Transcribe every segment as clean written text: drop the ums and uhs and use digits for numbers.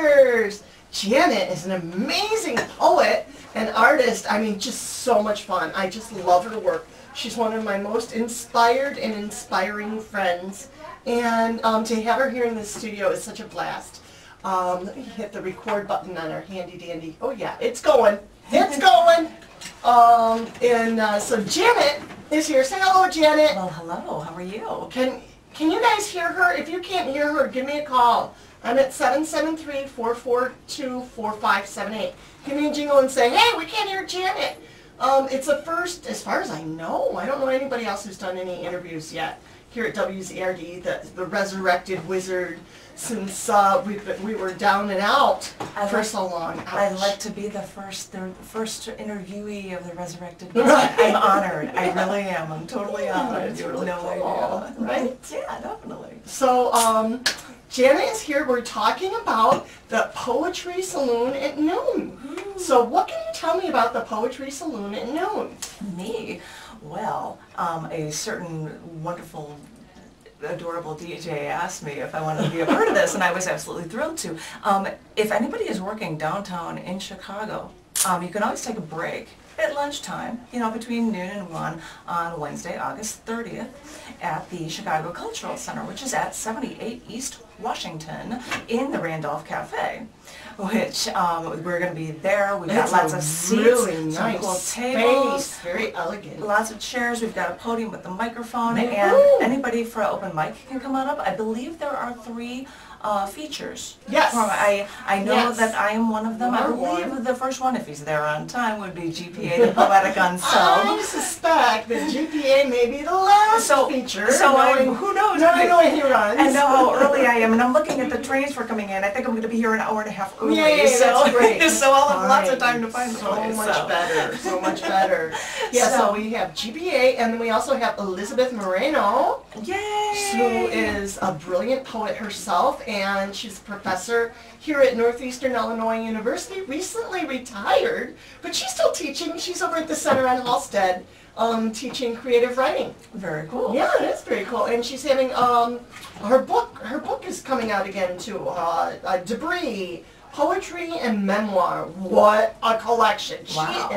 Kuypers. Janet is an amazing poet and artist. I mean, just so much fun. I just love her work. She's one of my most inspired and inspiring friends. And to have her here in the studio is such a blast. Let me hit the record button on our handy dandy. Oh yeah, it's going. It's going. So Janet is here. Say hello, Janet. Well, hello. How are you? Can you guys hear her? If you can't hear her, give me a call. I'm at 773-442-4578. Give me a jingle and say, hey, we can't hear Janet. It's a first, as far as I know. I don't know anybody else who's done any interviews yet here at WZRD, the resurrected wizard, since we were down and out for so long. Ouch. I'd like to be the first interviewee of the resurrected wizard. I'm honored. I really am. I'm totally honored. You have really no cool, idea. right? Yeah, definitely. So, Janet is here. We're talking about the Poetry Saloon at noon. So what can you tell me about the Poetry Saloon at noon? Me? Well, a certain wonderful, adorable DJ asked me if I wanted to be a part of this, and I was absolutely thrilled to. If anybody is working downtown in Chicago, you can always take a break at lunchtime, between noon and 1 on Wednesday, August 30th at the Chicago Cultural Center, which is at 78 East Washington in the Randolph Cafe, which we're going to be there. We've got lots of seats, really some nice cool tables, space, very elegant. Lots of chairs. We've got a podium with a microphone, and anybody for an open mic can come on up. I believe there are 3 features. Yes. I know that I am one of them. I believe the first one, if he's there on time, would be GPA, the Poetic Unsub. I suspect that GPA may be the last feature. So who knows? No, I know he runs. I know how early I am, and I'm looking at the trains for coming in. I think I'm going to be here an hour and a half early. Yay, so that's great. So I'll have lots of time to find the place. So much better. So much better. Yeah, so we have GPA, and then we also have Elizabeth Moreno. Yay! Who is a brilliant poet herself, and she's a professor here at Northeastern Illinois University, recently retired, but she's still teaching. She's over at the Center on Halstead, teaching creative writing. Very cool. Yeah, it is very cool. And she's having, her book is coming out again too, Debris, Poetry and Memoir. What a collection. Wow.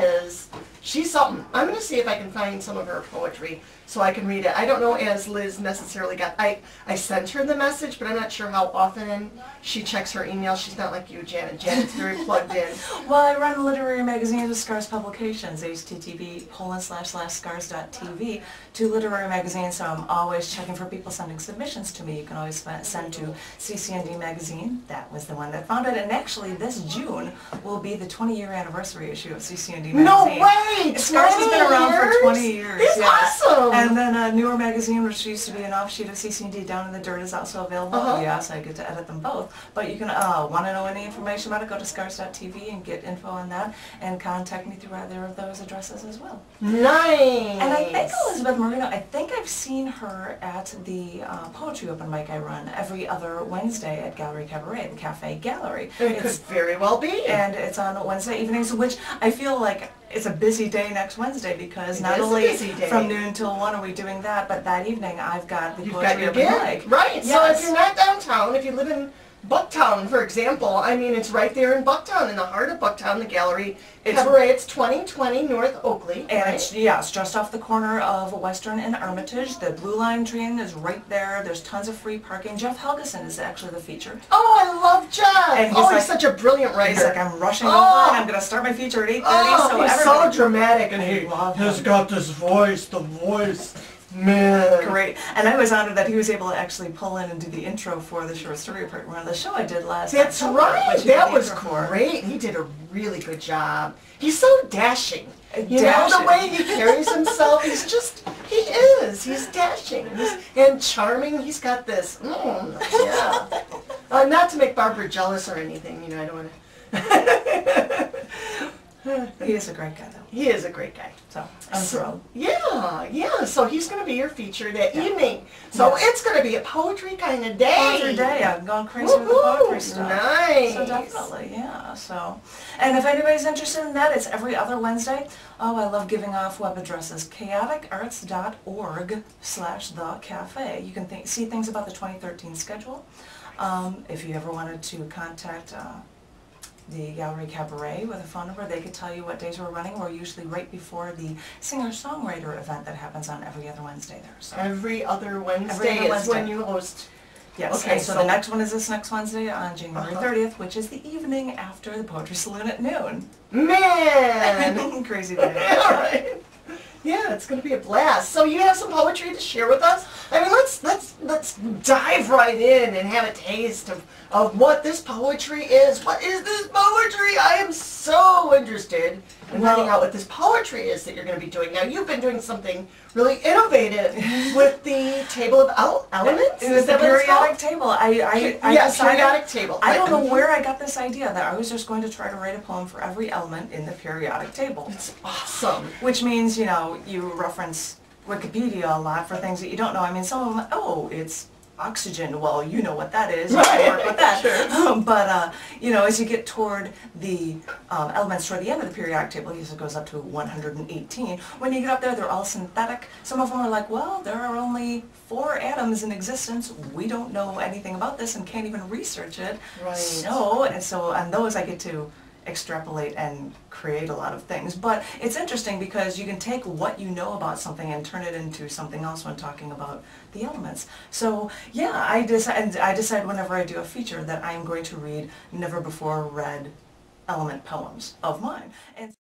She's something. I'm going to see if I can find some of her poetry so I can read it. I don't know as Liz necessarily got, I sent her the message, but I'm not sure how often she checks her email. She's not like you, Janet. Janet's very plugged in. Well, I run literary magazines with Scars Publications, http://scars.tv, 2 literary magazines, so I'm always checking for people sending submissions to me. You can always send to CCND Magazine. That was the one that found it, and actually this June will be the 20-year anniversary issue of CCND Magazine. No way! Scars has been around for 20 years. It's awesome! And then Newer Magazine, which used to be an offshoot of CCND, Down in the Dirt, is also available. Yes, I get to edit them both. But you can, want to know any information about it, go to scars.tv and get info on that, and contact me through either of those addresses as well. Nice! And I think Elizabeth Moreno, I think I've seen her at the poetry open mic I run every other Wednesday at Gallery Cabaret, the Cafe Gallery. It could very well be. And it's on Wednesday evenings, which I feel like it's a busy day next Wednesday, because not only from noon till 1 are we doing that, but that evening I've got the poetry open mic. Right, so if you're not downtown, if you live in Bucktown, for example, I mean, it's right there in Bucktown, in the heart of Bucktown, the Gallery Cabaret. It's 2020 North Oakley. And it's just off the corner of Western and Armitage. The Blue Line train is right there. There's tons of free parking. Jeff Helgeson is actually the feature. Oh, I love Jeff! And he's such a brilliant writer. He's like, I'm rushing over and I'm going to start my feature at 8:30. So he's so dramatic, and he's got this voice, Man. Great. And I was honored that he was able to actually pull in and do the intro for the short story part one of the show I did last October. Right. That was great. He did a really good job. He's so dashing. You know, the way he carries himself, he's He's dashing and charming. He's got this. Not to make Barbara jealous or anything, I don't want to. He is a great guy, though. He is a great guy. So, I'm thrilled. Yeah. So he's going to be your feature that evening. So it's going to be a poetry kind of day. Poetry day. I've gone crazy with the poetry stuff. Nice. So definitely, yeah. So, and if anybody's interested in that, it's every other Wednesday. Oh, I love giving off web addresses. chaoticarts.org/thecafe. You can see things about the 2013 schedule. If you ever wanted to contact the Gallery Cabaret with a phone number, they could tell you what days we're running. We're usually right before the singer-songwriter event that happens on every other Wednesday there. So Every other Wednesday Every other is Wednesday. when you host. yes, Okay, and so the next one is this next Wednesday on January 30th, which is the evening after the Poetry Saloon at noon. Man! Crazy day. All right. Yeah, it's going to be a blast. So you have some poetry to share with us? I mean, let's dive right in and have a taste of what this poetry is. What is this poetry? I am so interested in finding out what this poetry is that you're going to be doing. Now, you've been doing something really innovative with the table of elements. It was the periodic table. I decided, periodic table. I don't know where I got this idea that I was just going to try to write a poem for every element in the periodic table. It's awesome. Which means, you know, you reference Wikipedia a lot for things that you don't know. I mean, some of them, oh, it's oxygen. Well, you know what that is. You can work with that. Sure. But, you know, as you get toward the elements toward the end of the periodic table, it goes up to 118. When you get up there, they're all synthetic. Some of them are like, well, there are only 4 atoms in existence. We don't know anything about this and can't even research it. Right. So on those I get to extrapolate and create a lot of things. But it's interesting because you can take what you know about something and turn it into something else when talking about the elements. So yeah, I decide whenever I do a feature that I'm going to read never before read element poems of mine. And